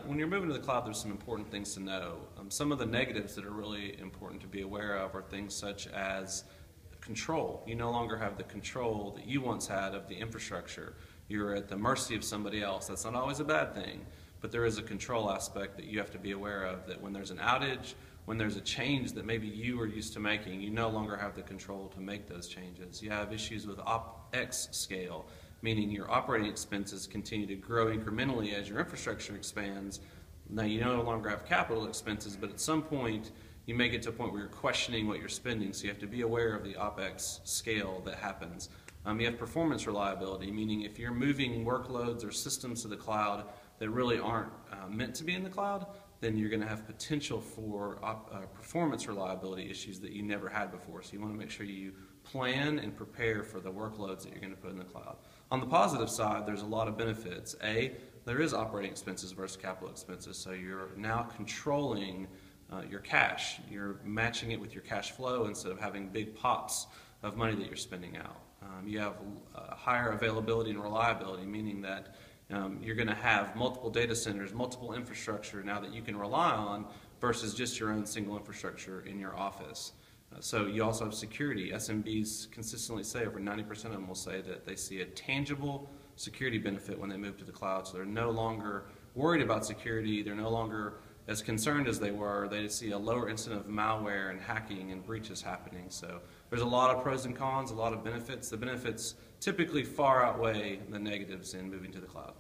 When you're moving to the cloud, there's some important things to know. Some of the negatives that are really important to be aware of are things such as control. You no longer have the control that you once had of the infrastructure. You're at the mercy of somebody else. That's not always a bad thing, but there is a control aspect that you have to be aware of, that when there's an outage, when there's a change that maybe you were used to making, you no longer have the control to make those changes. You have issues with OpEx scale, meaning your operating expenses continue to grow incrementally as your infrastructure expands. Now you no longer have capital expenses, but at some point you may get to a point where you're questioning what you're spending, so you have to be aware of the OpEx scale that happens. You have performance reliability, meaning if you're moving workloads or systems to the cloud that really aren't meant to be in the cloud, then you're going to have potential for performance reliability issues that you never had before. So you want to make sure you plan and prepare for the workloads that you're going to put in the cloud. On the positive side, there's a lot of benefits. There is operating expenses versus capital expenses, so you're now controlling your cash. You're matching it with your cash flow instead of having big pots of money that you're spending out. You have higher availability and reliability, meaning that you're going to have multiple data centers, multiple infrastructure now that you can rely on versus just your own single infrastructure in your office. So you also have security. SMBs consistently say, over 90% of them will say that they see a tangible security benefit when they move to the cloud. So they're no longer worried about security. They're no longer as concerned as they were. They see a lower incidence of malware and hacking and breaches happening. So there's a lot of pros and cons, a lot of benefits. The benefits typically far outweigh the negatives in moving to the cloud.